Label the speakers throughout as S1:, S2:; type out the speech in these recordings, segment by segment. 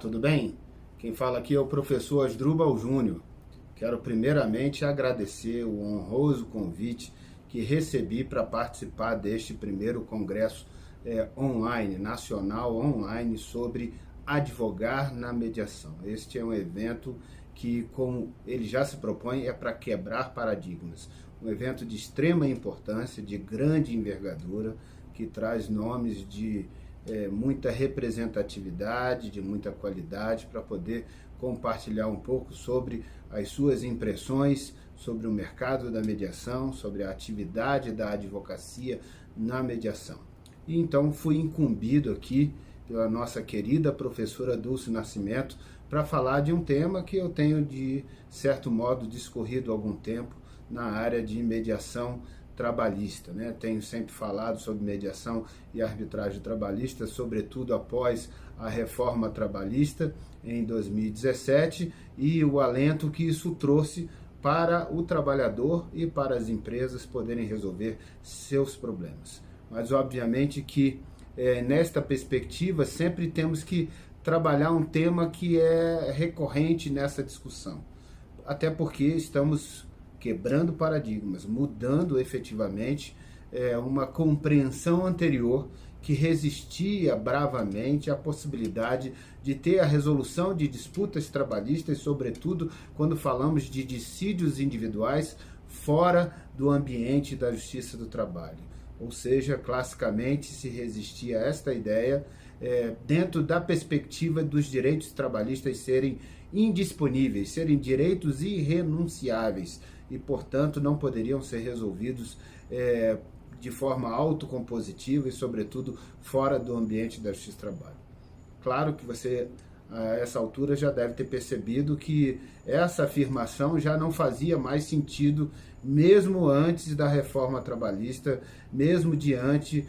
S1: tudo bem? Quem fala aqui é o professor Asdrubal Júnior. Quero primeiramente agradecer o honroso convite que recebi para participar deste primeiro congresso online, nacional online, sobre advogar na mediação. Este é um evento que, como ele já se propõe, é para quebrar paradigmas. Um evento de extrema importância, de grande envergadura, que traz nomes de muita representatividade, de muita qualidade, para poder compartilhar um pouco sobre as suas impressões sobre o mercado da mediação, sobre a atividade da advocacia na mediação. E então fui incumbido aqui pela nossa querida professora Dulce Nascimento para falar de um tema que eu tenho, de certo modo, discorrido há algum tempo na área de mediação trabalhista, né? Tenho sempre falado sobre mediação e arbitragem trabalhista, sobretudo após a reforma trabalhista em 2017 e o alento que isso trouxe para o trabalhador e para as empresas poderem resolver seus problemas. Mas obviamente que nesta perspectiva sempre temos que trabalhar um tema que é recorrente nessa discussão, até porque estamos quebrando paradigmas, mudando efetivamente uma compreensão anterior que resistia bravamente à possibilidade de ter a resolução de disputas trabalhistas, sobretudo quando falamos de dissídios individuais fora do ambiente da justiça do trabalho. Ou seja, classicamente se resistia a esta ideia dentro da perspectiva dos direitos trabalhistas serem indisponíveis, serem direitos irrenunciáveis e, portanto, não poderiam ser resolvidos de forma autocompositiva e, sobretudo, fora do ambiente da justiça do trabalho. Claro que você, a essa altura, já deve ter percebido que essa afirmação já não fazia mais sentido, mesmo antes da reforma trabalhista, mesmo diante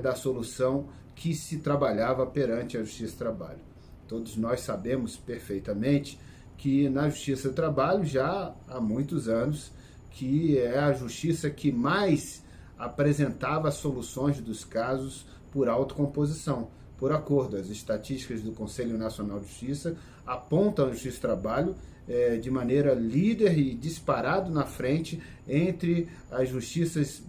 S1: da solução que se trabalhava perante a justiça do trabalho. Todos nós sabemos perfeitamente que na justiça do trabalho, já há muitos anos, que é a justiça que mais apresentava soluções dos casos por autocomposição, por acordo. As estatísticas do Conselho Nacional de Justiça apontam a justiça do trabalho de maneira líder e disparado na frente entre as justiças,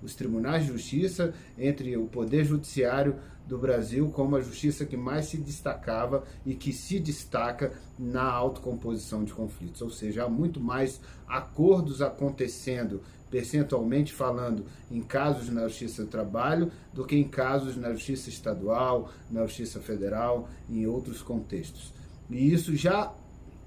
S1: os tribunais de justiça, entre o poder judiciário do Brasil, como a justiça que mais se destacava e que se destaca na autocomposição de conflitos. Ou seja, há muito mais acordos acontecendo, percentualmente falando, em casos na Justiça do Trabalho do que em casos na Justiça Estadual, na Justiça Federal e em outros contextos. E isso já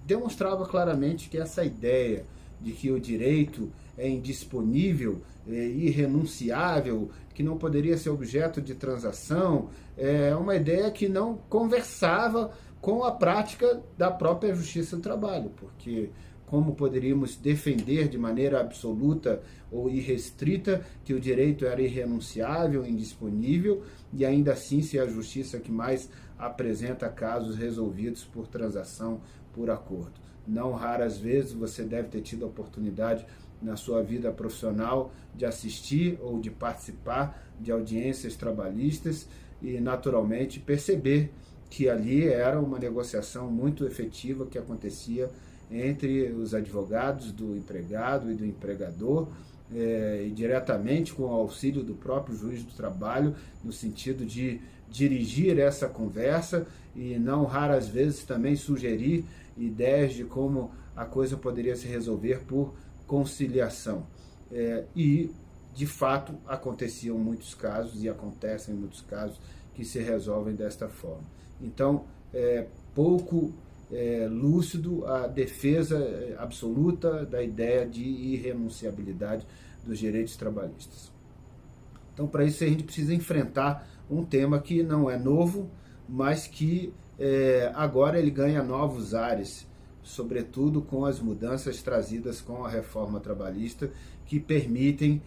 S1: demonstrava claramente que essa ideia de que o direito é indisponível, irrenunciável, que não poderia ser objeto de transação, é uma ideia que não conversava com a prática da própria justiça do trabalho, porque como poderíamos defender de maneira absoluta ou irrestrita que o direito era irrenunciável, indisponível, e ainda assim ser a justiça que mais apresenta casos resolvidos por transação, por acordo. Não raras vezes você deve ter tido a oportunidade na sua vida profissional de assistir ou de participar de audiências trabalhistas e, naturalmente, perceber que ali era uma negociação muito efetiva que acontecia entre os advogados do empregado e do empregador, e diretamente com o auxílio do próprio juiz do trabalho, no sentido de dirigir essa conversa e, não raras vezes, também sugerir ideias de como a coisa poderia se resolver por conciliação. E, de fato, aconteciam muitos casos e acontecem muitos casos que se resolvem desta forma. Então, pouco lúcido a defesa absoluta da ideia de irrenunciabilidade dos direitos trabalhistas. Então, para isso, a gente precisa enfrentar um tema que não é novo, mas que agora ele ganha novos ares, sobretudo com as mudanças trazidas com a reforma trabalhista, que permitem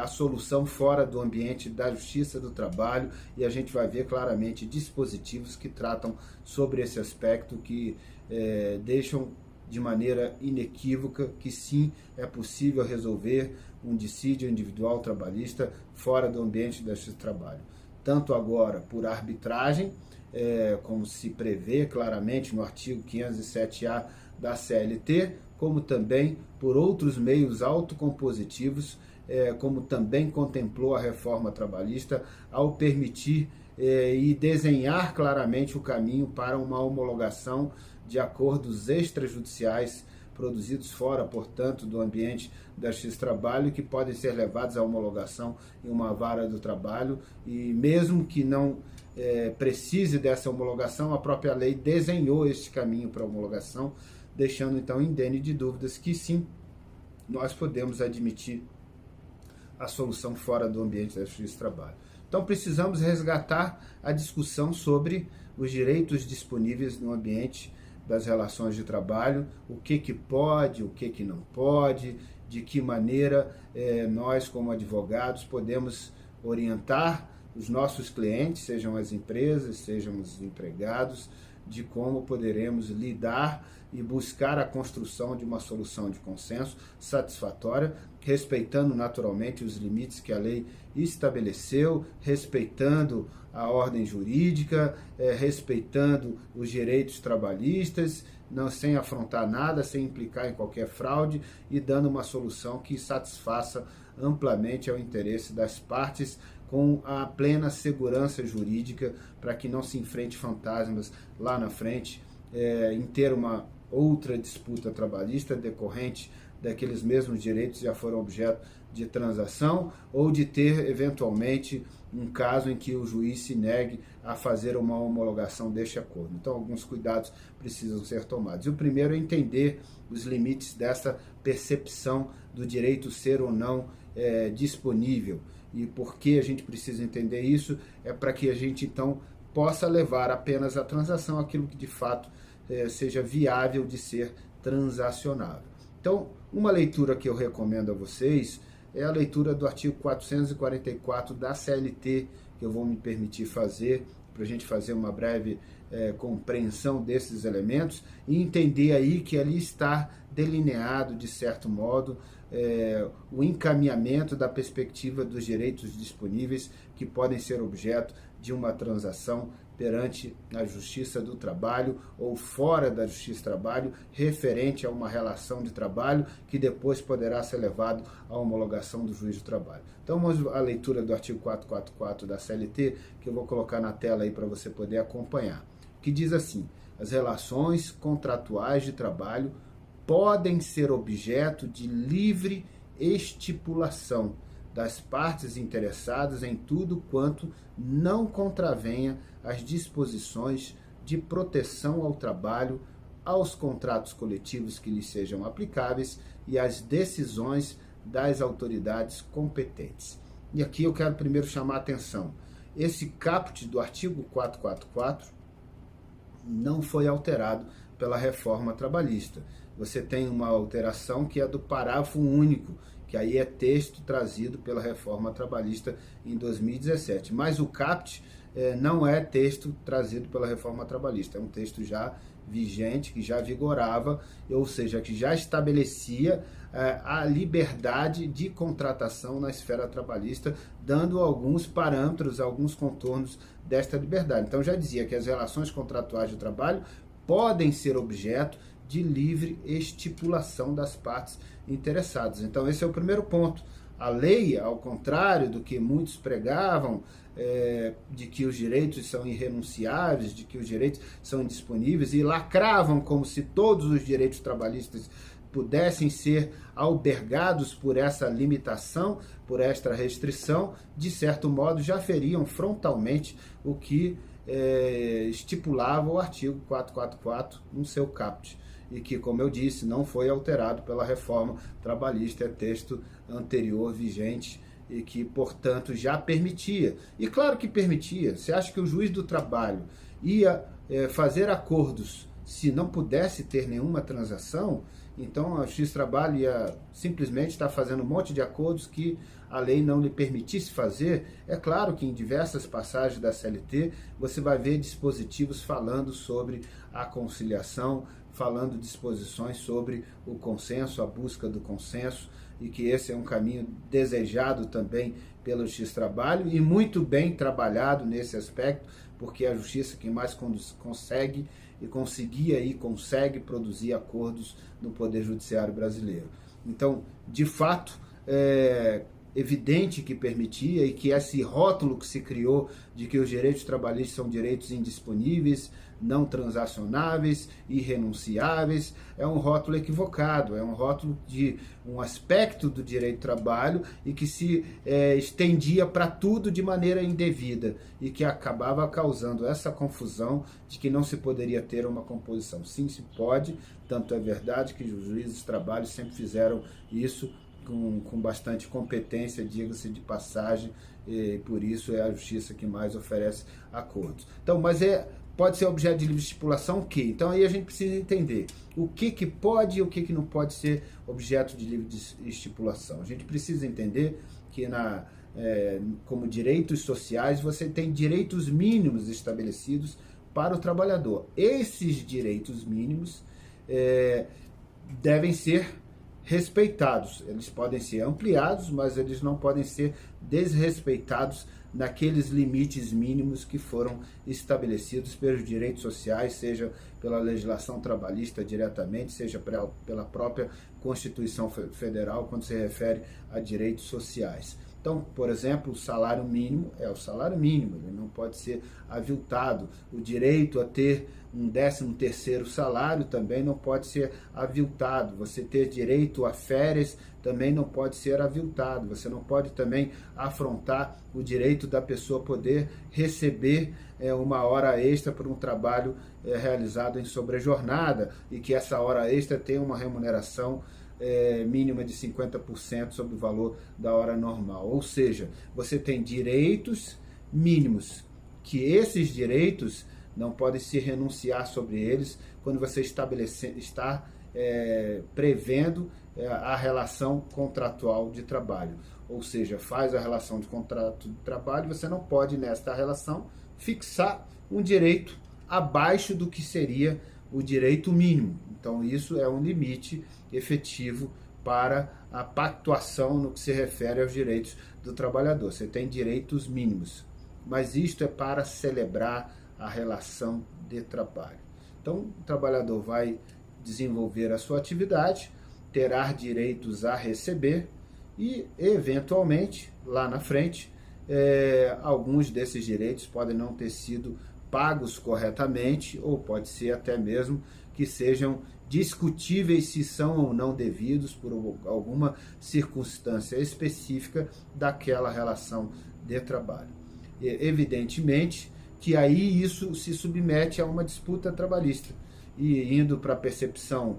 S1: a solução fora do ambiente da justiça do trabalho, e a gente vai ver claramente dispositivos que tratam sobre esse aspecto, que deixam de maneira inequívoca que sim, é possível resolver um dissídio individual trabalhista fora do ambiente da justiça do trabalho. Tanto agora por arbitragem, como se prevê claramente no artigo 507A da CLT, como também por outros meios autocompositivos, como também contemplou a reforma trabalhista, ao permitir e desenhar claramente o caminho para uma homologação de acordos extrajudiciais produzidos fora, portanto, do ambiente da Justiça do Trabalho, que podem ser levados à homologação em uma vara do trabalho, e mesmo que não precise dessa homologação, a própria lei desenhou este caminho para homologação, deixando então indene de dúvidas que sim, nós podemos admitir a solução fora do ambiente da Justiça do Trabalho. Então precisamos resgatar a discussão sobre os direitos disponíveis no ambiente das relações de trabalho, o que pode, o que não pode, de que maneira nós, como advogados, podemos orientar os nossos clientes, sejam as empresas, sejam os empregados, de como poderemos lidar e buscar a construção de uma solução de consenso satisfatória, respeitando naturalmente os limites que a lei estabeleceu, respeitando a ordem jurídica, respeitando os direitos trabalhistas, não sem afrontar nada, sem implicar em qualquer fraude e dando uma solução que satisfaça amplamente ao interesse das partes, com a plena segurança jurídica, para que não se enfrente fantasmas lá na frente, em ter uma outra disputa trabalhista decorrente daqueles mesmos direitos que já foram objeto de transação, ou de ter eventualmente um caso em que o juiz se negue a fazer uma homologação deste acordo. Então alguns cuidados precisam ser tomados. E o primeiro é entender os limites dessa percepção do direito ser ou não disponível. E por que a gente precisa entender isso? É para que a gente então possa levar apenas à transação aquilo que de fato seja viável de ser transacionável. Então, uma leitura que eu recomendo a vocês é a leitura do artigo 444 da CLT, que eu vou me permitir fazer, para a gente fazer uma breve compreensão desses elementos e entender aí que ali está delineado, de certo modo, o encaminhamento da perspectiva dos direitos disponíveis que podem ser objeto de uma transação perante a Justiça do Trabalho ou fora da Justiça do Trabalho, referente a uma relação de trabalho que depois poderá ser levado à homologação do juiz do trabalho. Então vamos à leitura do artigo 444 da CLT, que eu vou colocar na tela aí para você poder acompanhar, que diz assim: as relações contratuais de trabalho podem ser objeto de livre estipulação das partes interessadas em tudo quanto não contravenha as disposições de proteção ao trabalho, aos contratos coletivos que lhes sejam aplicáveis e às decisões das autoridades competentes. E aqui eu quero primeiro chamar a atenção. Esse caput do artigo 444 não foi alterado pela reforma trabalhista. Você tem uma alteração que é do parágrafo único, que aí é texto trazido pela reforma trabalhista em 2017. Mas o caput não é texto trazido pela reforma trabalhista, é um texto já vigente, que já vigorava, ou seja, que já estabelecia a liberdade de contratação na esfera trabalhista, dando alguns parâmetros, alguns contornos desta liberdade. Então já dizia que as relações contratuais de trabalho podem ser objeto de livre estipulação das partes interessadas. Então esse é o primeiro ponto. A lei, ao contrário do que muitos pregavam, de que os direitos são irrenunciáveis, de que os direitos são indisponíveis, e lacravam como se todos os direitos trabalhistas pudessem ser albergados por essa limitação, por esta restrição, de certo modo já feriam frontalmente o que estipulava o artigo 444 no seu caput, e que, como eu disse, não foi alterado pela reforma trabalhista, é texto anterior vigente e que, portanto, já permitia. E claro que permitia. Você acha que o juiz do trabalho ia fazer acordos se não pudesse ter nenhuma transação? Então a Justiça do Trabalho ia simplesmente estar fazendo um monte de acordos que a lei não lhe permitisse fazer. É claro que em diversas passagens da CLT você vai ver dispositivos falando sobre a conciliação, falando disposições sobre o consenso, a busca do consenso, e que esse é um caminho desejado também pela Justiça do Trabalho e muito bem trabalhado nesse aspecto, porque é a Justiça que mais consegue e conseguia e consegue produzir acordos no Poder Judiciário brasileiro. Então, de fato, é evidente que permitia e que esse rótulo que se criou de que os direitos trabalhistas são direitos indisponíveis, não transacionáveis, irrenunciáveis, é um rótulo equivocado, é um rótulo de um aspecto do direito do trabalho e que se estendia para tudo de maneira indevida e que acabava causando essa confusão de que não se poderia ter uma composição. Sim, se pode, tanto é verdade que os juízes de trabalho sempre fizeram isso com bastante competência, diga-se de passagem, e por isso é a justiça que mais oferece acordos. Então, mas pode ser objeto de livre estipulação o quê? Então aí a gente precisa entender o que pode e o que não pode ser objeto de livre estipulação. A gente precisa entender que como direitos sociais você tem direitos mínimos estabelecidos para o trabalhador. Esses direitos mínimos devem ser respeitados. Eles podem ser ampliados, mas eles não podem ser desrespeitados naqueles limites mínimos que foram estabelecidos pelos direitos sociais, seja pela legislação trabalhista diretamente, seja pela própria Constituição Federal, quando se refere a direitos sociais. Então, por exemplo, o salário mínimo é o salário mínimo, ele não pode ser aviltado. O direito a ter um 13º salário também não pode ser aviltado. Você ter direito a férias também não pode ser aviltado. Você não pode também afrontar o direito da pessoa poder receber uma hora extra por um trabalho realizado em sobrejornada e que essa hora extra tenha uma remuneração mínima de 50% sobre o valor da hora normal. Ou seja, você tem direitos mínimos, que esses direitos não podem se renunciar sobre eles quando você está prevendo a relação contratual de trabalho. Ou seja, faz a relação de contrato de trabalho, você não pode, nesta relação, fixar um direito abaixo do que seria o direito mínimo. Então, isso é um limite efetivo para a pactuação no que se refere aos direitos do trabalhador. Você tem direitos mínimos, mas isto é para celebrar a relação de trabalho. Então, o trabalhador vai desenvolver a sua atividade, terá direitos a receber e, eventualmente, lá na frente, alguns desses direitos podem não ter sido pagos corretamente, ou pode ser até mesmo que sejam discutíveis se são ou não devidos por alguma circunstância específica daquela relação de trabalho. E, evidentemente que aí isso se submete a uma disputa trabalhista, e indo para a percepção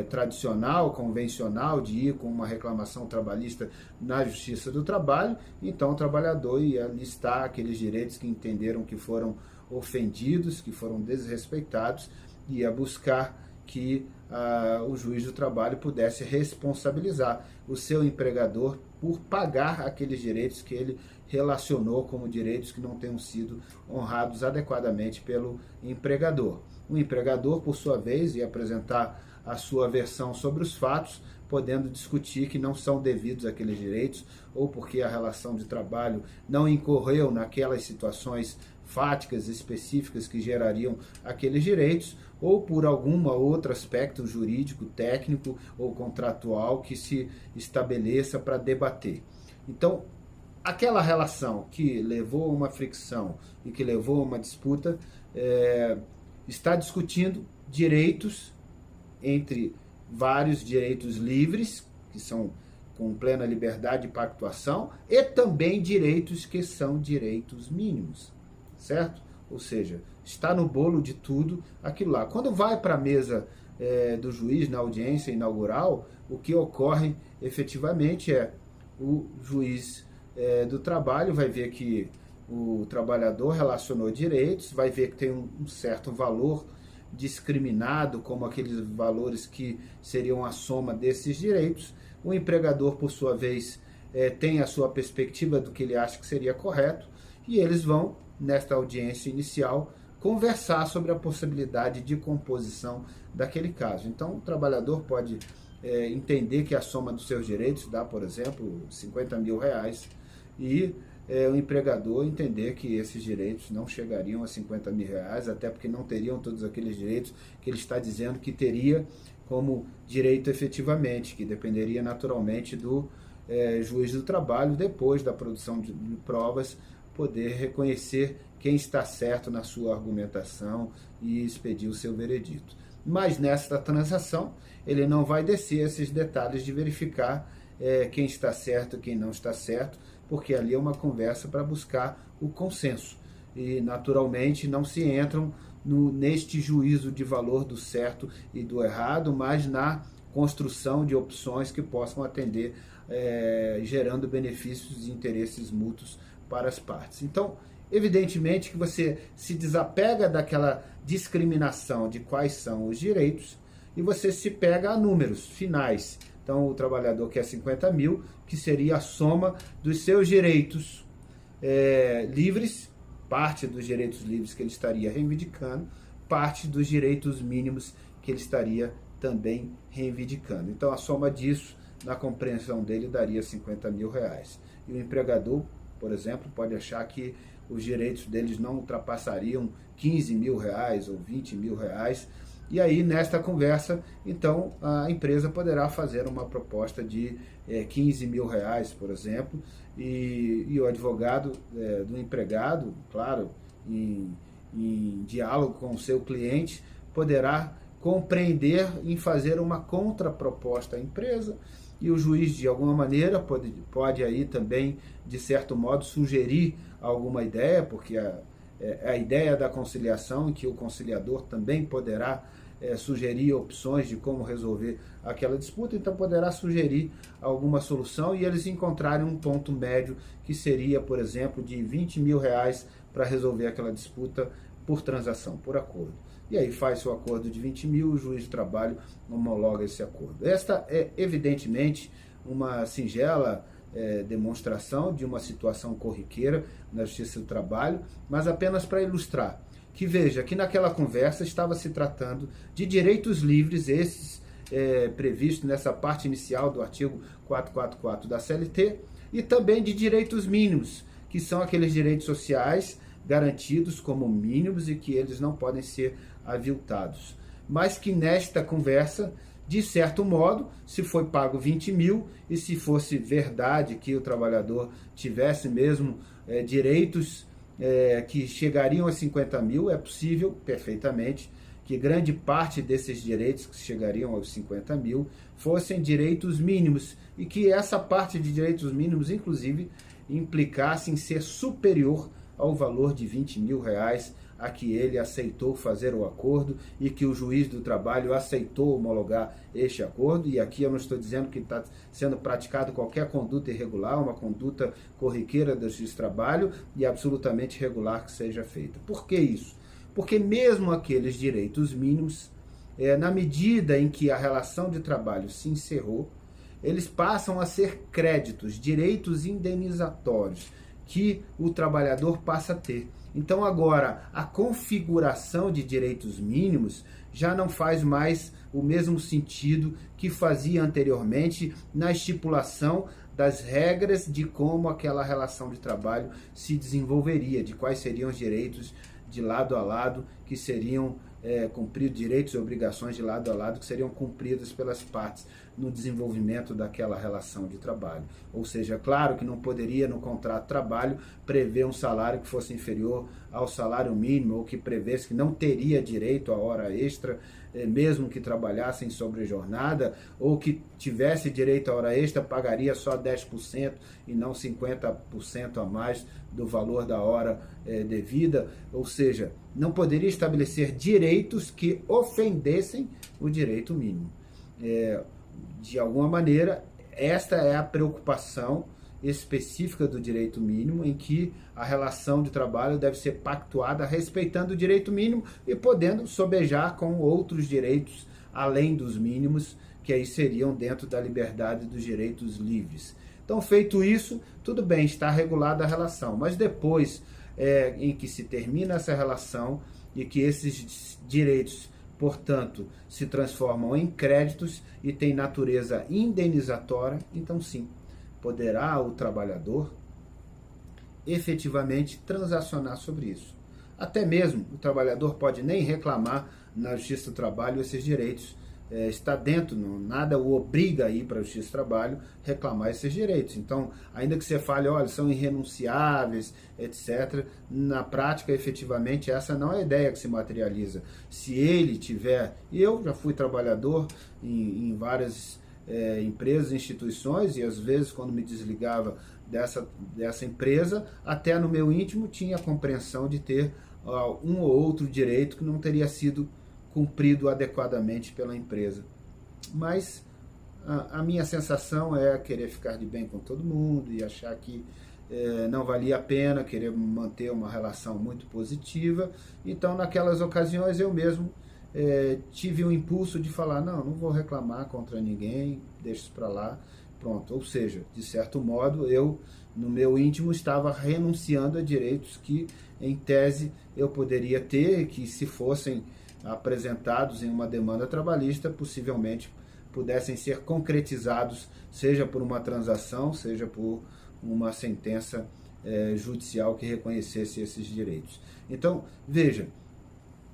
S1: tradicional, convencional, de ir com uma reclamação trabalhista na Justiça do Trabalho, então o trabalhador ia listar aqueles direitos que entenderam que foram ofendidos, que foram desrespeitados, e ia buscar que o juiz do trabalho pudesse responsabilizar o seu empregador por pagar aqueles direitos que ele relacionou como direitos que não tenham sido honrados adequadamente pelo empregador. O empregador, por sua vez, ia apresentar a sua versão sobre os fatos, podendo discutir que não são devidos aqueles direitos, ou porque a relação de trabalho não incorreu naquelas situações fáticas específicas que gerariam aqueles direitos, ou por algum outro aspecto jurídico, técnico ou contratual que se estabeleça para debater. Então, aquela relação que levou a uma fricção e que levou a uma disputa está discutindo direitos entre vários direitos livres, que são com plena liberdade de pactuação, e também direitos que são direitos mínimos, certo? Ou seja, está no bolo de tudo aquilo lá. Quando vai para a mesa do juiz na audiência inaugural, o que ocorre efetivamente é o juiz do trabalho vai ver que o trabalhador relacionou direitos, vai ver que tem um certo valor discriminado, como aqueles valores que seriam a soma desses direitos. O empregador, por sua vez, tem a sua perspectiva do que ele acha que seria correto, e eles vão, nesta audiência inicial, conversar sobre a possibilidade de composição daquele caso. Então, o trabalhador pode entender que a soma dos seus direitos dá, por exemplo, R$50 mil, e o empregador entender que esses direitos não chegariam a 50 mil reais, até porque não teriam todos aqueles direitos que ele está dizendo que teria como direito efetivamente, que dependeria naturalmente do juiz do trabalho, depois da produção de provas, poder reconhecer quem está certo na sua argumentação e expedir o seu veredito. Mas nesta transação, ele não vai descer esses detalhes de verificar quem está certo e quem não está certo, porque ali é uma conversa para buscar o consenso. E, naturalmente, não se entram neste juízo de valor do certo e do errado, mas na construção de opções que possam atender, gerando benefícios e interesses mútuos para as partes. Então, evidentemente que você se desapega daquela discriminação de quais são os direitos e você se pega a números finais. Então, o trabalhador quer 50 mil, que seria a soma dos seus direitos livres, parte dos direitos livres que ele estaria reivindicando, parte dos direitos mínimos que ele estaria também reivindicando. Então, a soma disso, na compreensão dele, daria 50 mil reais. E o empregador, por exemplo, pode achar que os direitos deles não ultrapassariam 15 mil reais ou 20 mil reais. E aí, nesta conversa, então, a empresa poderá fazer uma proposta de 15 mil reais, por exemplo, e o advogado do empregado, claro, em diálogo com o seu cliente, poderá compreender em fazer uma contraproposta à empresa, e o juiz, de alguma maneira, pode aí também, de certo modo, sugerir alguma ideia, porque a ideia da conciliação, em que o conciliador também poderá sugerir opções de como resolver aquela disputa, então poderá sugerir alguma solução e eles encontrarem um ponto médio que seria, por exemplo, de 20 mil reais para resolver aquela disputa por transação, por acordo. E aí faz-se o acordo de 20 mil, o juiz de trabalho homologa esse acordo. Esta é, evidentemente, uma singela demonstração de uma situação corriqueira na Justiça do Trabalho, mas apenas para ilustrar. Que veja que naquela conversa estava se tratando de direitos livres, esses previstos nessa parte inicial do artigo 444 da CLT, e também de direitos mínimos, que são aqueles direitos sociais garantidos como mínimos e que eles não podem ser aviltados. Mas que nesta conversa, de certo modo, se foi pago 20 mil e se fosse verdade que o trabalhador tivesse mesmo direitos que chegariam a 50 mil, é possível perfeitamente que grande parte desses direitos que chegariam aos 50 mil fossem direitos mínimos e que essa parte de direitos mínimos, inclusive, implicasse em ser superior ao valor de 20 mil reais a que ele aceitou fazer o acordo e que o juiz do trabalho aceitou homologar este acordo. E aqui eu não estou dizendo que está sendo praticado qualquer conduta irregular, uma conduta corriqueira do juiz do trabalho e absolutamente regular que seja feita. Por que isso? Porque mesmo aqueles direitos mínimos, na medida em que a relação de trabalho se encerrou, eles passam a ser créditos, direitos indenizatórios, que o trabalhador passa a ter. Então agora, a configuração de direitos mínimos já não faz mais o mesmo sentido que fazia anteriormente na estipulação das regras de como aquela relação de trabalho se desenvolveria, de quais seriam os direitos de lado a lado que seriam cumpridos, direitos e obrigações de lado a lado que seriam cumpridas pelas partes no desenvolvimento daquela relação de trabalho. Ou seja, claro que não poderia no contrato de trabalho prever um salário que fosse inferior ao salário mínimo ou que prevesse que não teria direito à hora extra, mesmo que trabalhasse em sobrejornada, ou que tivesse direito à hora extra, pagaria só 10% e não 50% a mais do valor da hora devida. Ou seja, não poderia estabelecer direitos que ofendessem o direito mínimo. De alguma maneira, esta é a preocupação específica do direito mínimo, em que a relação de trabalho deve ser pactuada respeitando o direito mínimo e podendo sobejar com outros direitos além dos mínimos, que aí seriam dentro da liberdade dos direitos livres. Então, feito isso, tudo bem, está regulada a relação, mas depois em que se termina essa relação e que esses direitos, portanto, se transformam em créditos e têm natureza indenizatória, então sim, poderá o trabalhador efetivamente transacionar sobre isso. Até mesmo o trabalhador pode nem reclamar na Justiça do Trabalho esses direitos, está dentro, nada o obriga a ir para a Justiça do Trabalho reclamar esses direitos. Então, ainda que você fale, olha, são irrenunciáveis, etc., na prática, efetivamente, essa não é a ideia que se materializa. Se ele tiver, e eu já fui trabalhador em várias empresas, instituições, e às vezes quando me desligava dessa empresa, até no meu íntimo tinha a compreensão de ter um ou outro direito que não teria sido cumprido adequadamente pela empresa. Mas a minha sensação é querer ficar de bem com todo mundo e achar que não valia a pena, querer manter uma relação muito positiva. Então, naquelas ocasiões, eu mesmo tive o impulso de falar, não vou reclamar contra ninguém, deixa isso para lá, pronto. Ou seja, de certo modo, eu, no meu íntimo, estava renunciando a direitos que, em tese, eu poderia ter, que se fossem apresentados em uma demanda trabalhista, possivelmente pudessem ser concretizados, seja por uma transação, seja por uma sentença judicial que reconhecesse esses direitos. Então, veja,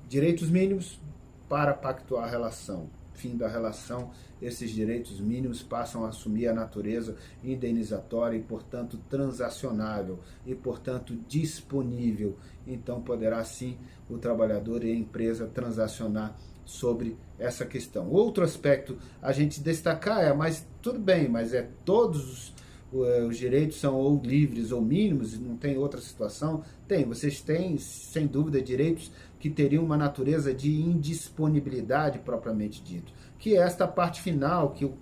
S1: direitos mínimos para pactuar a relação. Fim da relação, esses direitos mínimos passam a assumir a natureza indenizatória e, portanto, transacionável e, portanto, disponível. Então, poderá sim o trabalhador e a empresa transacionar sobre essa questão. Outro aspecto a gente destacar mas tudo bem, mas todos os direitos são ou livres ou mínimos, não tem outra situação? Tem, vocês têm, sem dúvida, direitos que teriam uma natureza de indisponibilidade propriamente dito, que é esta parte final que o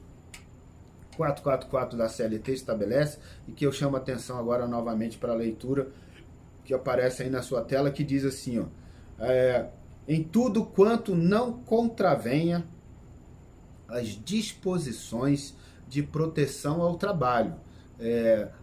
S1: 444 da CLT estabelece e que eu chamo a atenção agora novamente para a leitura que aparece aí na sua tela, que diz assim, em tudo quanto não contravenha as disposições de proteção ao trabalho,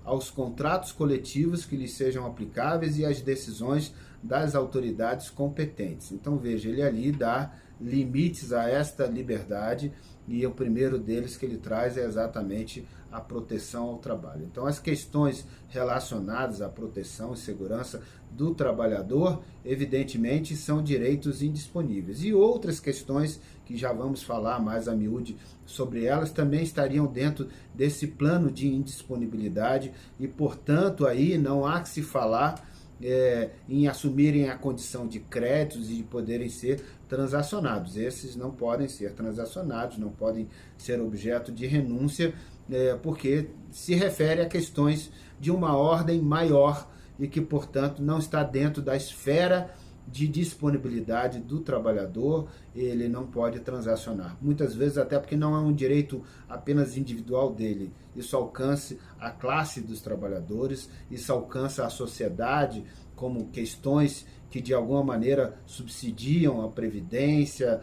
S1: aos contratos coletivos que lhes sejam aplicáveis e às decisões das autoridades competentes. Então veja, ele ali dá limites a esta liberdade e o primeiro deles que ele traz é exatamente a proteção ao trabalho. Então as questões relacionadas à proteção e segurança do trabalhador, evidentemente, são direitos indisponíveis. E outras questões que já vamos falar mais a miúde sobre elas, também estariam dentro desse plano de indisponibilidade e, portanto, aí não há que se falar em assumirem a condição de créditos e de poderem ser transacionados. Esses não podem ser transacionados, não podem ser objeto de renúncia, porque se refere a questões de uma ordem maior e que, portanto, não está dentro da esfera de disponibilidade do trabalhador, ele não pode transacionar. Muitas vezes até porque não é um direito apenas individual dele, isso alcança a classe dos trabalhadores, isso alcança a sociedade, como questões que de alguma maneira subsidiam a previdência,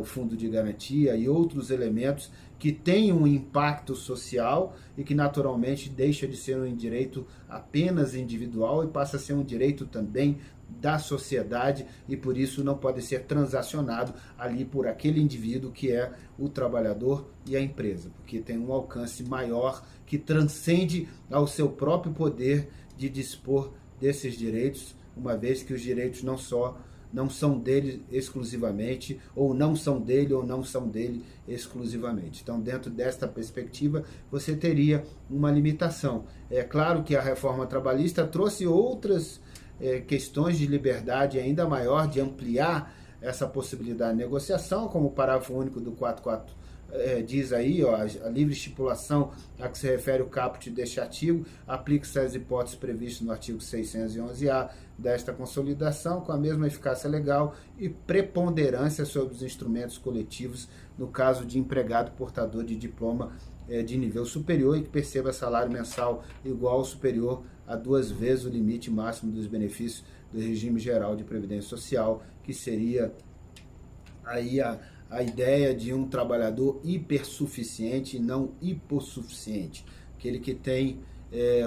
S1: o fundo de garantia e outros elementos que têm um impacto social e que naturalmente deixa de ser um direito apenas individual e passa a ser um direito também da sociedade e por isso não pode ser transacionado ali por aquele indivíduo que é o trabalhador e a empresa, porque tem um alcance maior que transcende ao seu próprio poder de dispor desses direitos, uma vez que os direitos não são dele exclusivamente, ou não são dele exclusivamente. Então, dentro desta perspectiva, você teria uma limitação. É claro que a reforma trabalhista trouxe outras questões de liberdade ainda maior, de ampliar essa possibilidade de negociação, como o parágrafo único do 44 diz aí, a livre estipulação a que se refere o caput deste artigo, aplica-se às hipóteses previstas no artigo 611-A desta consolidação, com a mesma eficácia legal e preponderância sobre os instrumentos coletivos, no caso de empregado portador de diploma de nível superior e que perceba salário mensal igual ou superior a 2 vezes o limite máximo dos benefícios do regime geral de previdência social, que seria aí a ideia de um trabalhador hipersuficiente e não hipossuficiente, aquele que tem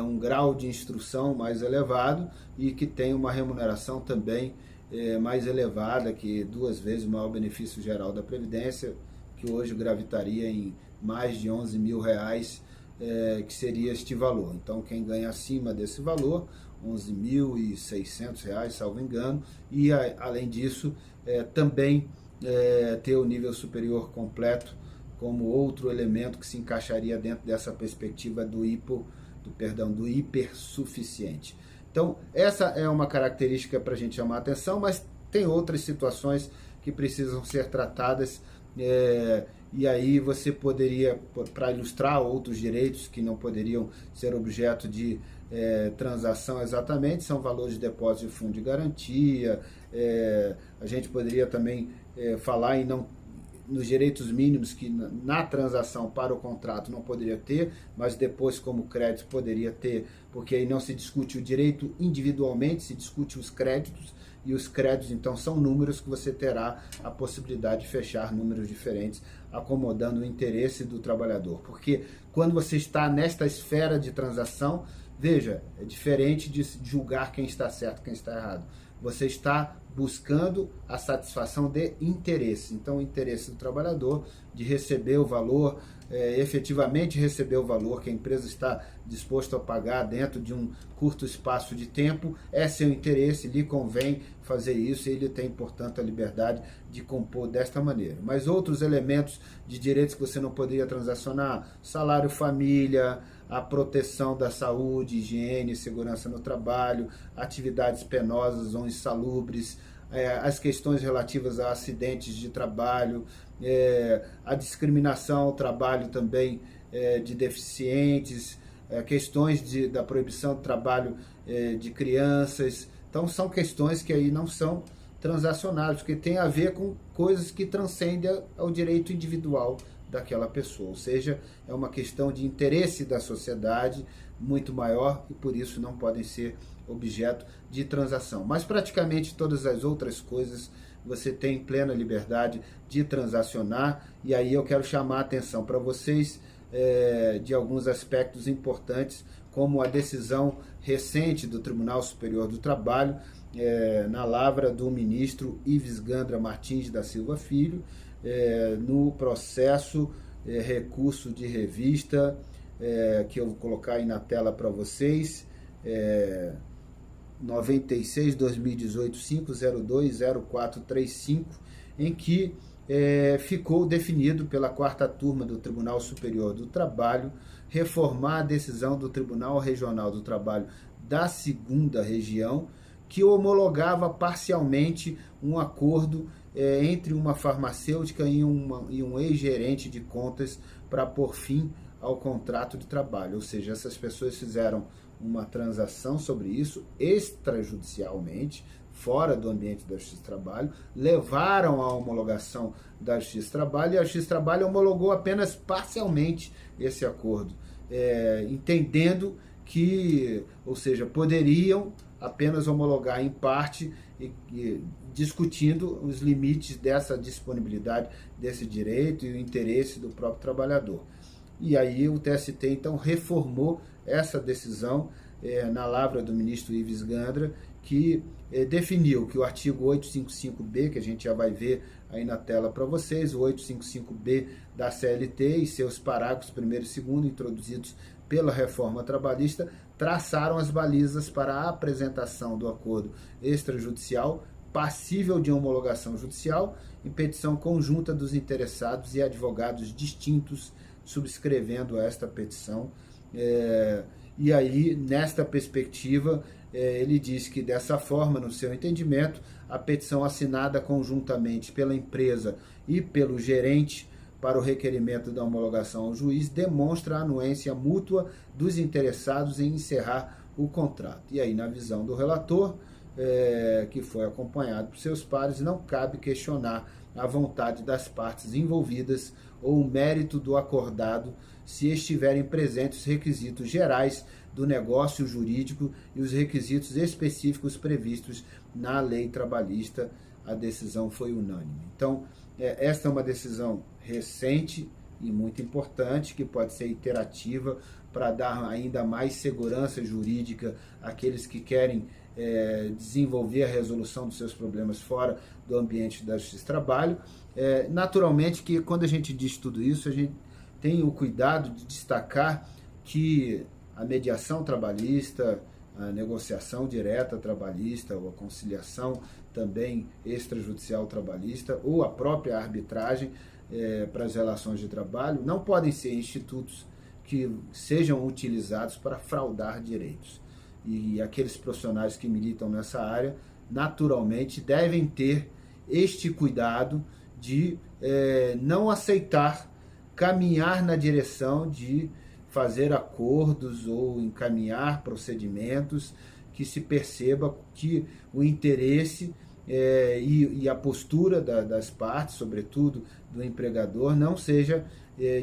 S1: um grau de instrução mais elevado e que tem uma remuneração também mais elevada, que 2 vezes o maior benefício geral da Previdência, que hoje gravitaria em mais de 11 mil reais, que seria este valor. Então, quem ganha acima desse valor, R$ 11.600, salvo engano, e além disso, também ter o nível superior completo como outro elemento que se encaixaria dentro dessa perspectiva do hipersuficiente. Então, essa é uma característica para a gente chamar a atenção, mas tem outras situações que precisam ser tratadas, e aí você poderia, para ilustrar outros direitos que não poderiam ser objeto de transação exatamente, são valores de depósito de fundo de garantia, a gente poderia também falar em nos direitos mínimos que na transação para o contrato não poderia ter, mas depois como crédito poderia ter, porque aí não se discute o direito individualmente, se discute os créditos, e os créditos então são números que você terá a possibilidade de fechar números diferentes, acomodando o interesse do trabalhador. Porque quando você está nesta esfera de transação, veja, é diferente de julgar quem está certo e quem está errado. Você está buscando a satisfação de interesse. Então, o interesse do trabalhador de receber o valor, efetivamente receber o valor que a empresa está disposto a pagar dentro de um curto espaço de tempo, é seu interesse, lhe convém fazer isso e ele tem, portanto, a liberdade de compor desta maneira. Mas outros elementos de direitos que você não poderia transacionar, salário família, a proteção da saúde, higiene e segurança no trabalho, atividades penosas ou insalubres, as questões relativas a acidentes de trabalho, a discriminação ao trabalho também de deficientes, questões da proibição do trabalho de crianças. Então são questões que aí não são transacionáveis, porque tem a ver com coisas que transcendem ao direito individual daquela pessoa, ou seja, é uma questão de interesse da sociedade muito maior e por isso não podem ser objeto de transação. Mas praticamente todas as outras coisas você tem plena liberdade de transacionar, e aí eu quero chamar a atenção para vocês de alguns aspectos importantes, como a decisão recente do Tribunal Superior do Trabalho, na lavra do ministro Ives Gandra Martins da Silva Filho, no processo recurso de revista, que eu vou colocar aí na tela para vocês, 96/2018-5020435, em que ficou definido pela quarta turma do Tribunal Superior do Trabalho reformar a decisão do Tribunal Regional do Trabalho da segunda região, que homologava parcialmente um acordo entre uma farmacêutica e um ex-gerente de contas para pôr fim ao contrato de trabalho. Ou seja, essas pessoas fizeram uma transação sobre isso extrajudicialmente, fora do ambiente da Justiça do Trabalho, levaram à homologação da Justiça do Trabalho, e a Justiça do Trabalho homologou apenas parcialmente esse acordo, entendendo que, ou seja, poderiam apenas homologar em parte, e discutindo os limites dessa disponibilidade desse direito e o interesse do próprio trabalhador. E aí o TST então reformou essa decisão na lavra do ministro Ives Gandra, que definiu que o artigo 855B, que a gente já vai ver aí na tela para vocês, o 855B da CLT e seus parágrafos 1º e 2º, introduzidos pela reforma trabalhista, traçaram as balizas para a apresentação do acordo extrajudicial passível de homologação judicial em petição conjunta dos interessados e advogados distintos subscrevendo esta petição. E aí, nesta perspectiva, ele diz que dessa forma, no seu entendimento, a petição assinada conjuntamente pela empresa e pelo gerente para o requerimento da homologação ao juiz demonstra a anuência mútua dos interessados em encerrar o contrato. E aí, na visão do relator, que foi acompanhado por seus pares, não cabe questionar a vontade das partes envolvidas ou o mérito do acordado se estiverem presentes os requisitos gerais do negócio jurídico e os requisitos específicos previstos na lei trabalhista. A decisão foi unânime. Então, esta é uma decisão recente e muito importante, que pode ser iterativa para dar ainda mais segurança jurídica àqueles que querem desenvolver a resolução dos seus problemas fora do ambiente da Justiça do Trabalho. Naturalmente que quando a gente diz tudo isso, a gente tem o cuidado de destacar que a mediação trabalhista a negociação direta trabalhista, ou a conciliação também extrajudicial trabalhista, ou a própria arbitragem para as relações de trabalho, não podem ser institutos que sejam utilizados para fraudar direitos. E aqueles profissionais que militam nessa área, naturalmente, devem ter este cuidado de não aceitar caminhar na direção de fazer acordos ou encaminhar procedimentos que se perceba que o interesse e a postura das partes, sobretudo do empregador, não seja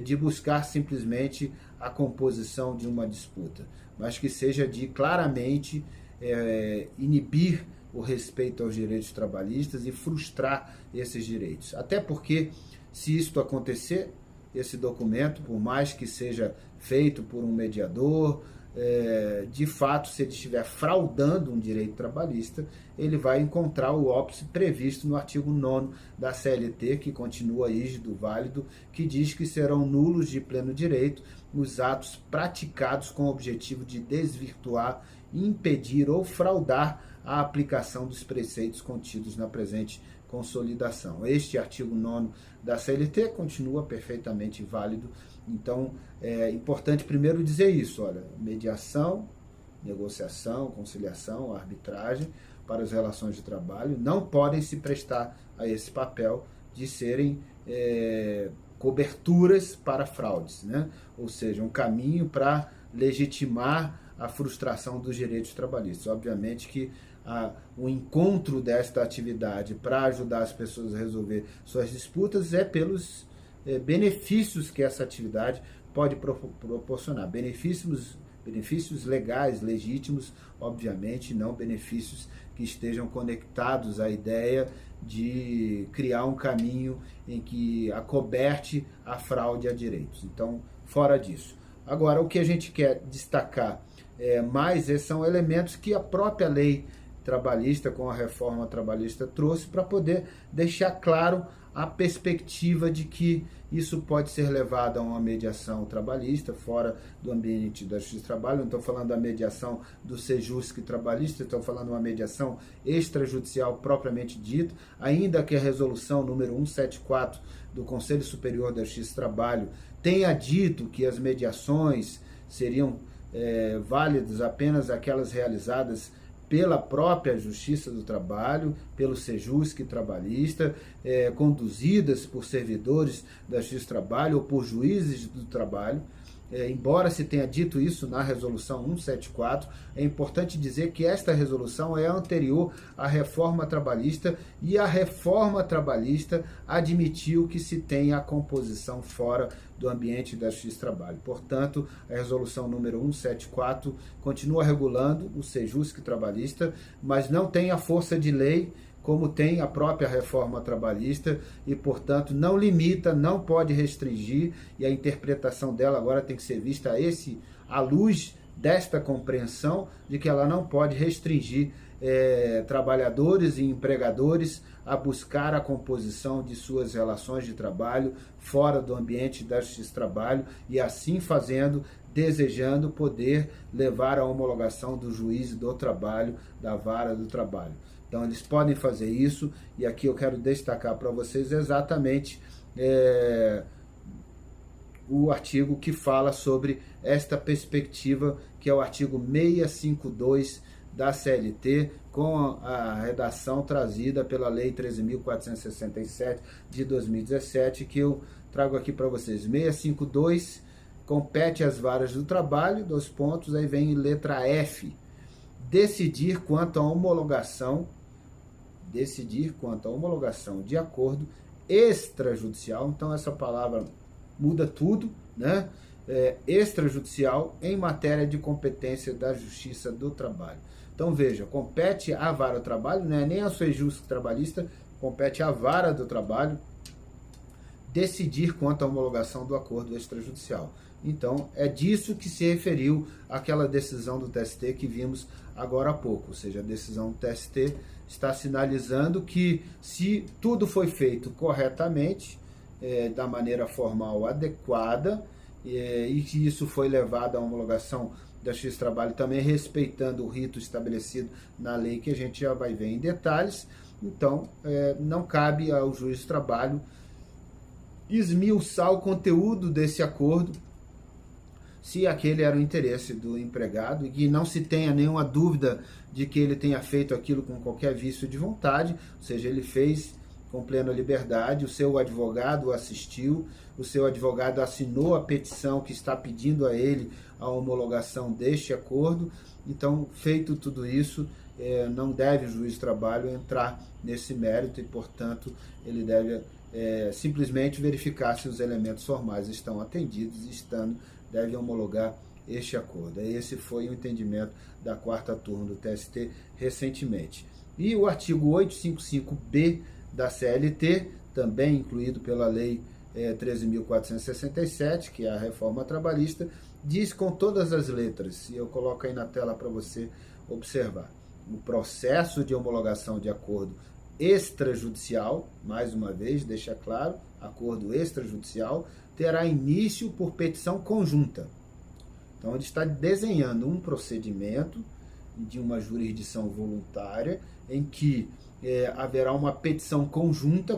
S1: de buscar simplesmente a composição de uma disputa, mas que seja de claramente inibir o respeito aos direitos trabalhistas e frustrar esses direitos. Até porque, se isto acontecer, esse documento, por mais que seja feito por um mediador, de fato, se ele estiver fraudando um direito trabalhista, ele vai encontrar o óbice previsto no artigo 9º da CLT, que continua rígido, válido, que diz que serão nulos de pleno direito os atos praticados com o objetivo de desvirtuar, impedir ou fraudar a aplicação dos preceitos contidos na presente consolidação. Este artigo 9º da CLT continua perfeitamente válido. Então, é importante primeiro dizer isso, olha, mediação, negociação, conciliação, arbitragem para as relações de trabalho não podem se prestar a esse papel de serem coberturas para fraudes, né? Ou seja, um caminho para legitimar a frustração dos direitos trabalhistas. Obviamente que o encontro desta atividade para ajudar as pessoas a resolver suas disputas é pelos benefícios que essa atividade pode proporcionar. Benefícios legais, legítimos, obviamente, não benefícios que estejam conectados à ideia de criar um caminho em que acoberte a fraude a direitos. Então, fora disso. Agora, o que a gente quer destacar mais são elementos que a própria lei trabalhista, com a reforma trabalhista, trouxe para poder deixar claro a perspectiva de que isso pode ser levado a uma mediação trabalhista fora do ambiente da Justiça do Trabalho. Não estou falando da mediação do Sejusc trabalhista, estou falando de uma mediação extrajudicial propriamente dita, ainda que a resolução número 174 do Conselho Superior da Justiça do Trabalho tenha dito que as mediações seriam válidas apenas aquelas realizadas pela própria Justiça do Trabalho, pelo Sejusc trabalhista, conduzidas por servidores da Justiça do Trabalho ou por juízes do trabalho. Embora se tenha dito isso na resolução 174, é importante dizer que esta resolução é anterior à reforma trabalhista e a reforma trabalhista admitiu que se tenha a composição fora do ambiente da Justiça do Trabalho. Portanto, a resolução número 174 continua regulando o Sejusc trabalhista, mas não tem a força de lei como tem a própria reforma trabalhista e, portanto, não limita, não pode restringir, e a interpretação dela agora tem que ser vista à luz desta compreensão de que ela não pode restringir trabalhadores e empregadores a buscar a composição de suas relações de trabalho fora do ambiente da Justiça do Trabalho e, assim fazendo, desejando poder levar à homologação do juiz do trabalho, da vara do trabalho. Então, eles podem fazer isso, e aqui eu quero destacar para vocês exatamente o artigo que fala sobre esta perspectiva, que é o artigo 652 da CLT, com a redação trazida pela Lei 13.467 de 2017, que eu trago aqui para vocês. 652, compete às varas do trabalho, aí vem letra F, decidir quanto à homologação de acordo extrajudicial. Então essa palavra muda tudo, né? Extrajudicial em matéria de competência da Justiça do Trabalho. Então veja, compete à vara do trabalho, né? Nem ao Sejusc trabalhista, compete à vara do trabalho decidir quanto à homologação do acordo extrajudicial. Então, é disso que se referiu aquela decisão do TST que vimos agora há pouco. Ou seja, a decisão do TST está sinalizando que, se tudo foi feito corretamente, da maneira formal adequada, e que isso foi levado à homologação da Justiça do Trabalho, também respeitando o rito estabelecido na lei, que a gente já vai ver em detalhes. Então, não cabe ao juiz do trabalho esmiuçar o conteúdo desse acordo, se aquele era o interesse do empregado, e que não se tenha nenhuma dúvida de que ele tenha feito aquilo com qualquer vício de vontade, ou seja, ele fez com plena liberdade, o seu advogado o assistiu, o seu advogado assinou a petição que está pedindo a ele a homologação deste acordo. Então, feito tudo isso, não deve o juiz do trabalho entrar nesse mérito e, portanto, ele deve simplesmente verificar se os elementos formais estão atendidos e, estando, deve homologar este acordo. Esse foi o entendimento da 4ª turma do TST recentemente. E o artigo 855B da CLT, também incluído pela Lei 13.467, que é a reforma trabalhista, diz com todas as letras, e eu coloco aí na tela para você observar: o processo de homologação de acordo extrajudicial, mais uma vez, deixa claro, acordo extrajudicial, terá início por petição conjunta. Então, ele está desenhando um procedimento de uma jurisdição voluntária em que haverá uma petição conjunta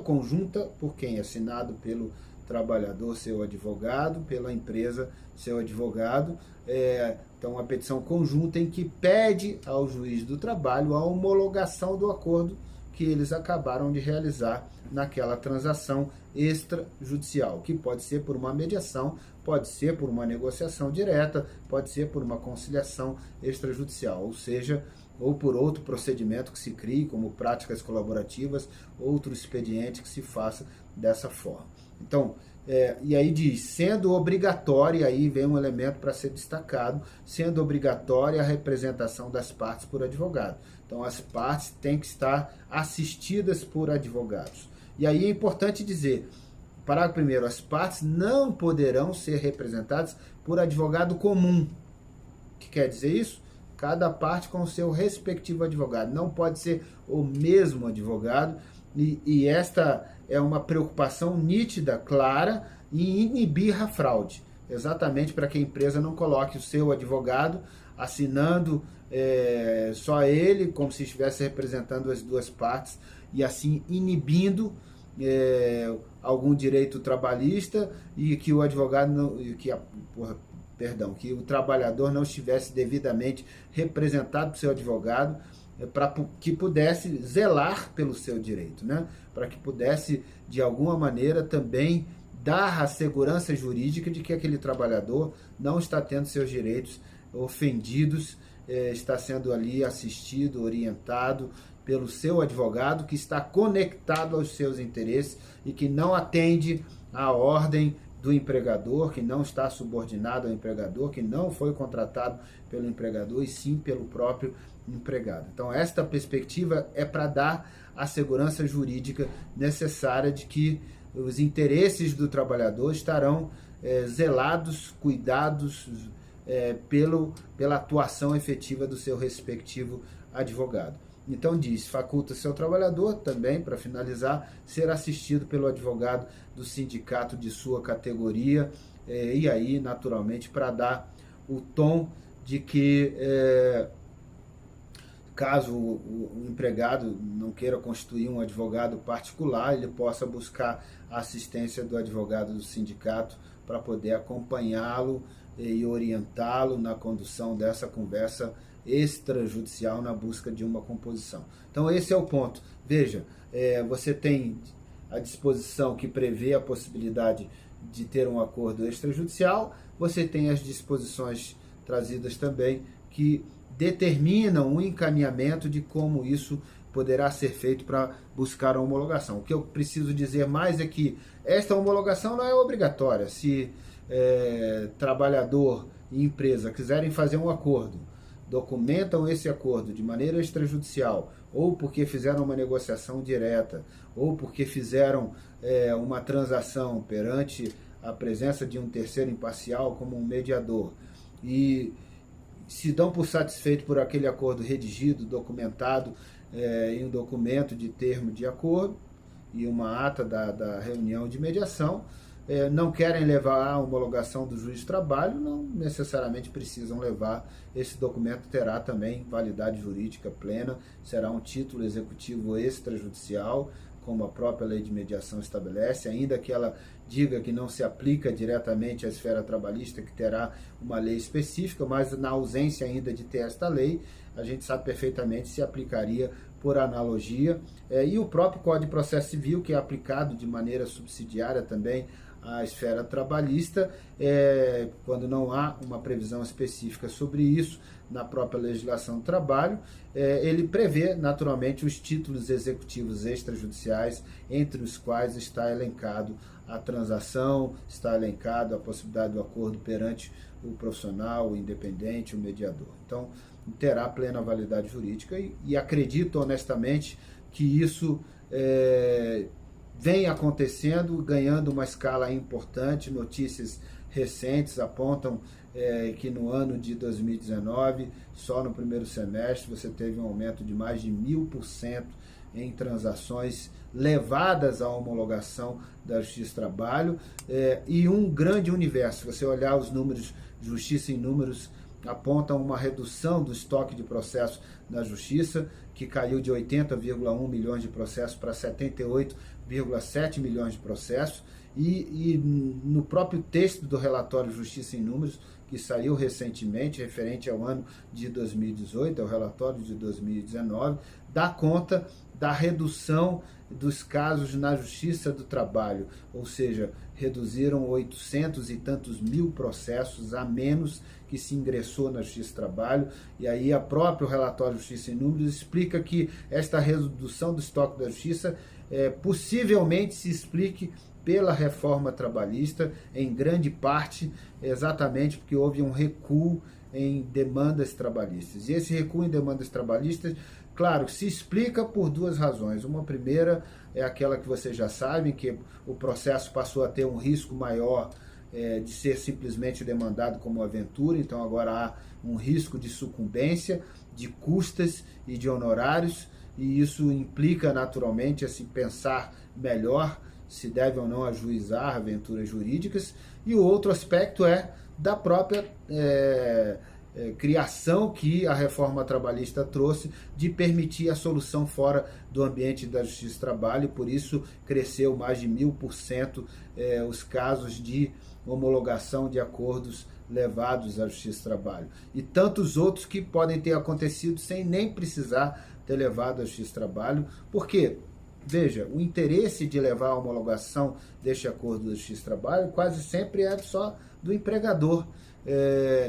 S1: por quem? Assinado pelo trabalhador, seu advogado, pela empresa, seu advogado. Então, uma petição conjunta em que pede ao juiz do trabalho a homologação do acordo que eles acabaram de realizar naquela transação extrajudicial, que pode ser por uma mediação, pode ser por uma negociação direta, pode ser por uma conciliação extrajudicial, ou seja, ou por outro procedimento que se crie, como práticas colaborativas, outro expediente que se faça dessa forma. Então, e aí diz, sendo obrigatória, aí vem um elemento para ser destacado, sendo obrigatória a representação das partes por advogado. Então, as partes têm que estar assistidas por advogados. E aí é importante dizer, parágrafo 1º, as partes não poderão ser representadas por advogado comum. O que quer dizer isso? Cada parte com o seu respectivo advogado. Não pode ser o mesmo advogado. E esta é uma preocupação nítida, clara, em inibir a fraude. Exatamente para que a empresa não coloque o seu advogado assinando só ele, como se estivesse representando as duas partes, e assim inibindo algum direito trabalhista, e que o advogado não, que o trabalhador não estivesse devidamente representado por seu advogado, para que pudesse zelar pelo seu direito, né? Para que pudesse, de alguma maneira, também dar a segurança jurídica de que aquele trabalhador não está tendo seus direitos ofendidos, está sendo ali assistido, orientado pelo seu advogado, que está conectado aos seus interesses e que não atende à ordem do empregador, que não está subordinado ao empregador, que não foi contratado pelo empregador e sim pelo próprio empregado. Então, esta perspectiva é para dar a segurança jurídica necessária de que os interesses do trabalhador estarão zelados, cuidados pela atuação efetiva do seu respectivo advogado. Então diz, faculta seu trabalhador também, para finalizar, ser assistido pelo advogado do sindicato de sua categoria, e aí, naturalmente, para dar o tom de que, caso o empregado não queira constituir um advogado particular, ele possa buscar a assistência do advogado do sindicato para poder acompanhá-lo e orientá-lo na condução dessa conversa extrajudicial na busca de uma composição. Então esse é o ponto. Veja, você tem a disposição que prevê a possibilidade de ter um acordo extrajudicial, você tem as disposições trazidas também que determinam o encaminhamento de como isso poderá ser feito para buscar a homologação. O que eu preciso dizer mais é que esta homologação não é obrigatória. Se trabalhador e empresa quiserem fazer um acordo, documentam esse acordo de maneira extrajudicial, ou porque fizeram uma negociação direta, ou porque fizeram uma transação perante a presença de um terceiro imparcial como um mediador, e se dão por satisfeito por aquele acordo redigido, documentado em um documento de termo de acordo e uma ata da reunião de mediação, não querem levar a homologação do juiz de trabalho, não necessariamente precisam levar. Esse documento terá também validade jurídica plena, será um título executivo extrajudicial, como a própria lei de mediação estabelece, ainda que ela diga que não se aplica diretamente à esfera trabalhista, que terá uma lei específica, mas na ausência ainda de ter esta lei, a gente sabe perfeitamente se aplicaria por analogia. E o próprio Código de Processo Civil, que é aplicado de maneira subsidiária também à esfera trabalhista, quando não há uma previsão específica sobre isso na própria legislação do trabalho, ele prevê naturalmente os títulos executivos extrajudiciais, entre os quais está elencado a transação, está elencado a possibilidade do acordo perante o profissional, o independente, o mediador. Então, terá plena validade jurídica e acredito honestamente que isso vem acontecendo, ganhando uma escala importante. Notícias recentes apontam que no ano de 2019, só no primeiro semestre, você teve um aumento de mais de 1000% em transações levadas à homologação da Justiça do Trabalho, e um grande universo. Se você olhar os números, Justiça em Números apontam uma redução do estoque de processos na Justiça, que caiu de 80,1 milhões de processos para 78,7 milhões de processos, e no próprio texto do relatório Justiça em Números, que saiu recentemente, referente ao ano de 2018, ao relatório de 2019, dá conta da redução dos casos na Justiça do Trabalho, ou seja, reduziram 800 e tantos mil processos a menos que se ingressou na Justiça do Trabalho, e aí o próprio relatório Justiça em Números explica que esta redução do estoque da Justiça possivelmente se explique pela reforma trabalhista, em grande parte, exatamente porque houve um recuo em demandas trabalhistas. E esse recuo em demandas trabalhistas, claro, se explica por duas razões. Uma primeira é aquela que vocês já sabem, que o processo passou a ter um risco maior de ser simplesmente demandado como aventura, então agora há um risco de sucumbência, de custas e de honorários, e isso implica naturalmente a se pensar melhor se deve ou não ajuizar aventuras jurídicas. E o outro aspecto é da própria criação que a reforma trabalhista trouxe de permitir a solução fora do ambiente da Justiça do Trabalho, e por isso cresceu mais de 1000% os casos de homologação de acordos levados à Justiça do Trabalho. E tantos outros que podem ter acontecido sem nem precisar ter levado à Justiça do Trabalho. Por quê? Veja, o interesse de levar a homologação deste acordo da Justiça do Trabalho quase sempre é só do empregador.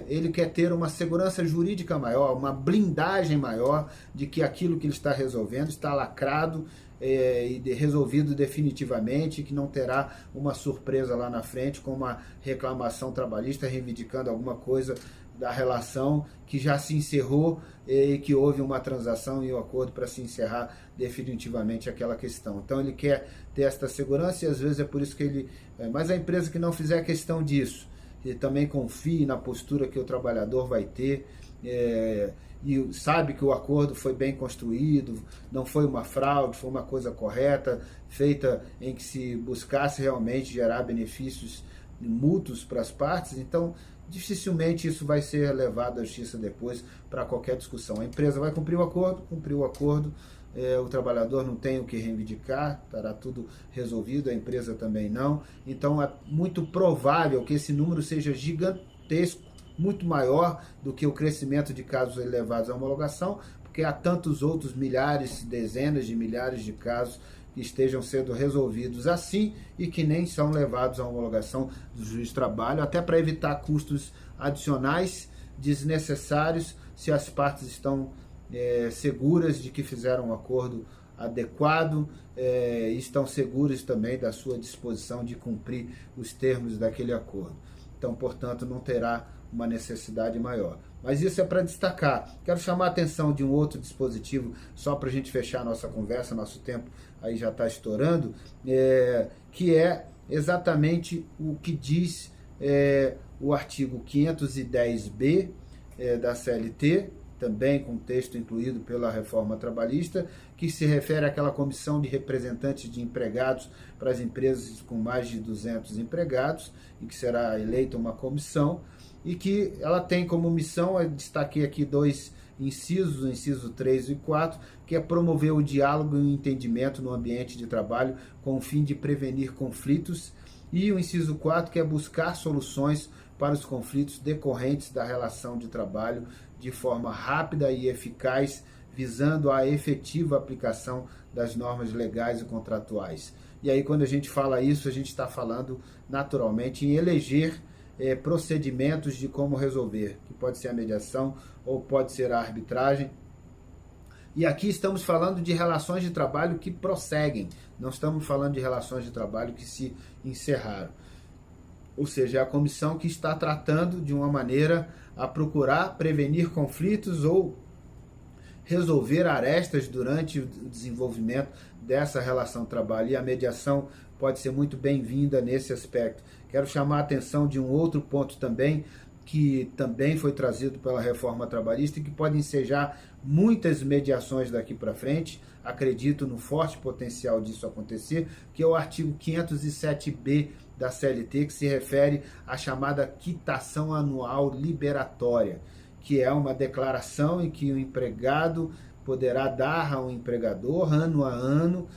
S1: Ele quer ter uma segurança jurídica maior, uma blindagem maior de que aquilo que ele está resolvendo está lacrado e resolvido definitivamente, que não terá uma surpresa lá na frente com uma reclamação trabalhista reivindicando alguma coisa da relação que já se encerrou e que houve uma transação e um acordo para se encerrar definitivamente aquela questão. Então ele quer ter esta segurança, e às vezes é por isso que ele... Mas a empresa que não fizer questão disso, e também confie na postura que o trabalhador vai ter, e sabe que o acordo foi bem construído, não foi uma fraude, foi uma coisa correta, feita em que se buscasse realmente gerar benefícios mútuos para as partes, então dificilmente isso vai ser levado à justiça depois para qualquer discussão. A empresa vai cumprir o acordo, o trabalhador não tem o que reivindicar, estará tudo resolvido, a empresa também não. Então é muito provável que esse número seja gigantesco, muito maior do que o crescimento de casos levados à homologação, porque há tantos outros milhares, dezenas de milhares de casos que estejam sendo resolvidos assim e que nem são levados à homologação do juiz de trabalho, até para evitar custos adicionais, desnecessários, se as partes estão seguras de que fizeram um acordo adequado, e estão seguras também da sua disposição de cumprir os termos daquele acordo. Então, portanto, não terá uma necessidade maior. Mas isso é para destacar. Quero chamar a atenção de um outro dispositivo, só para a gente fechar a nossa conversa, nosso tempo aí já está estourando, que é exatamente o que diz o artigo 510B da CLT, também com texto incluído pela reforma trabalhista, que se refere àquela comissão de representantes de empregados para as empresas com mais de 200 empregados, e que será eleita uma comissão, e que ela tem como missão, eu destaquei aqui dois incisos, o inciso 3 e 4, que é promover o diálogo e o entendimento no ambiente de trabalho com o fim de prevenir conflitos, e o inciso 4, que é buscar soluções para os conflitos decorrentes da relação de trabalho de forma rápida e eficaz, visando a efetiva aplicação das normas legais e contratuais. E aí, quando a gente fala isso, a gente está falando naturalmente em eleger procedimentos de como resolver, que pode ser a mediação ou pode ser a arbitragem. E aqui estamos falando de relações de trabalho que prosseguem, não estamos falando de relações de trabalho que se encerraram. Ou seja, é a comissão que está tratando de uma maneira a procurar prevenir conflitos ou resolver arestas durante o desenvolvimento dessa relação de trabalho. E a mediação pode ser muito bem-vinda nesse aspecto. Quero chamar a atenção de um outro ponto também, que também foi trazido pela reforma trabalhista e que pode ensejar muitas mediações daqui para frente. Acredito no forte potencial disso acontecer, que é o artigo 507B da CLT, que se refere à chamada quitação anual liberatória, que é uma declaração em que o empregado poderá dar ao empregador, ano a ano,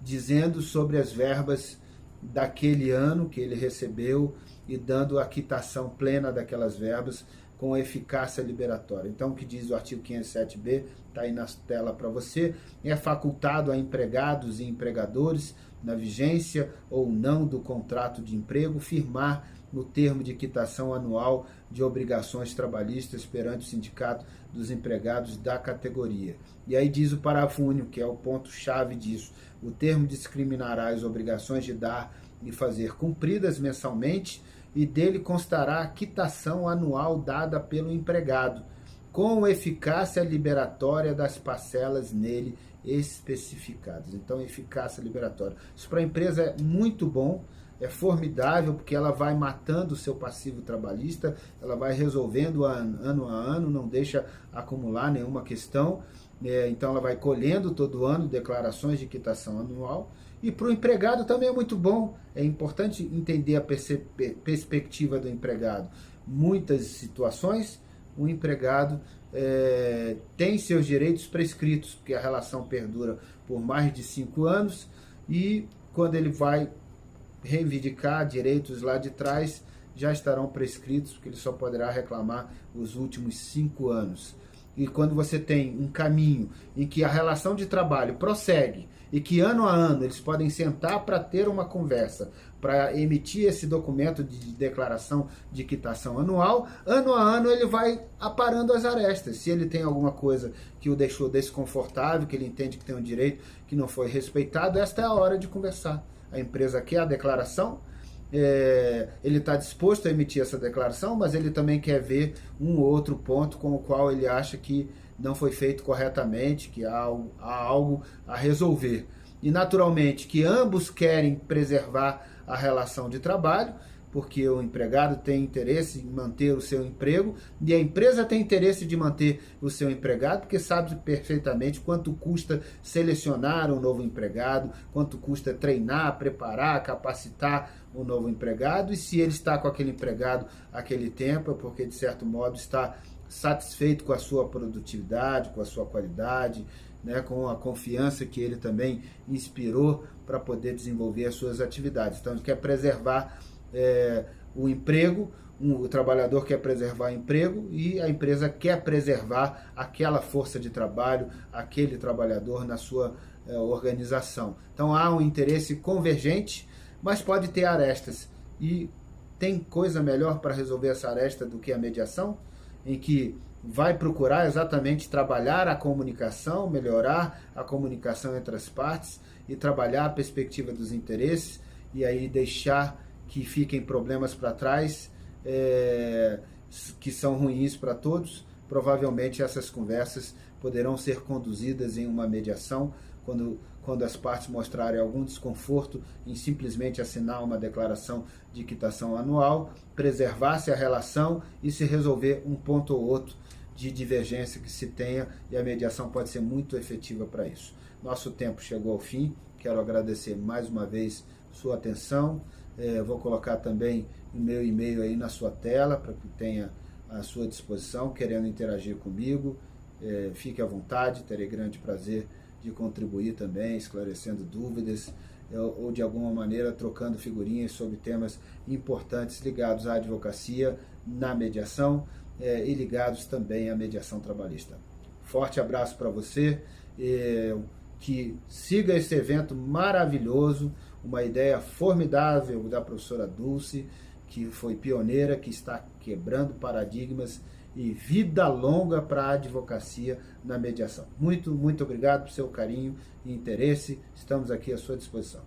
S1: dizendo sobre as verbas daquele ano que ele recebeu e dando a quitação plena daquelas verbas com eficácia liberatória. Então, o que diz o artigo 507B, está aí na tela para você, é facultado a empregados e empregadores, na vigência ou não do contrato de emprego, firmar no termo de quitação anual de obrigações trabalhistas perante o sindicato dos empregados da categoria. E aí diz o parágrafo único, que é o ponto-chave disso: o termo discriminará as obrigações de dar e fazer cumpridas mensalmente, e dele constará a quitação anual dada pelo empregado, com eficácia liberatória das parcelas nele especificadas. Então, eficácia liberatória. Isso para a empresa é muito bom, é formidável, porque ela vai matando o seu passivo trabalhista, ela vai resolvendo ano a ano, não deixa acumular nenhuma questão, então ela vai colhendo todo ano declarações de quitação anual. E para o empregado também é muito bom, é importante entender a perspectiva do empregado. Muitas situações, o empregado tem seus direitos prescritos, porque a relação perdura por mais de 5 anos, e quando ele vai reivindicar direitos lá de trás, já estarão prescritos, porque ele só poderá reclamar os últimos 5 anos. E quando você tem um caminho em que a relação de trabalho prossegue, e que ano a ano eles podem sentar para ter uma conversa, para emitir esse documento de declaração de quitação anual, ano a ano ele vai aparando as arestas. Se ele tem alguma coisa que o deixou desconfortável, que ele entende que tem um direito que não foi respeitado, esta é a hora de conversar. A empresa quer a declaração, ele está disposto a emitir essa declaração, mas ele também quer ver um ou outro ponto com o qual ele acha que não foi feito corretamente, que há algo a resolver. E naturalmente que ambos querem preservar a relação de trabalho, porque o empregado tem interesse em manter o seu emprego e a empresa tem interesse de manter o seu empregado, porque sabe perfeitamente quanto custa selecionar um novo empregado, quanto custa treinar, preparar, capacitar um novo empregado, e se ele está com aquele empregado aquele tempo é porque de certo modo está satisfeito com a sua produtividade, com a sua qualidade, né, com a confiança que ele também inspirou para poder desenvolver as suas atividades. Então ele quer preservar o emprego, o trabalhador quer preservar o emprego e a empresa quer preservar aquela força de trabalho, aquele trabalhador na sua organização. Então há um interesse convergente, mas pode ter arestas. E tem coisa melhor para resolver essa aresta do que a mediação, em que vai procurar exatamente trabalhar a comunicação, melhorar a comunicação entre as partes e trabalhar a perspectiva dos interesses, e aí deixar que fiquem problemas para trás, que são ruins para todos. Provavelmente essas conversas poderão ser conduzidas em uma mediação, quando as partes mostrarem algum desconforto em simplesmente assinar uma declaração de quitação anual, preservar-se a relação e se resolver um ponto ou outro de divergência que se tenha, e a mediação pode ser muito efetiva para isso. Nosso tempo chegou ao fim, quero agradecer mais uma vez sua atenção, vou colocar também o meu e-mail aí na sua tela, para que tenha à sua disposição, querendo interagir comigo, fique à vontade, terei grande prazer de contribuir também, esclarecendo dúvidas, ou de alguma maneira trocando figurinhas sobre temas importantes ligados à advocacia, na mediação, e ligados também à mediação trabalhista. Forte abraço para você, que siga esse evento maravilhoso, uma ideia formidável da professora Dulce, que foi pioneira, que está quebrando paradigmas, e vida longa para a advocacia na mediação. Muito, muito obrigado pelo seu carinho e interesse, estamos aqui à sua disposição.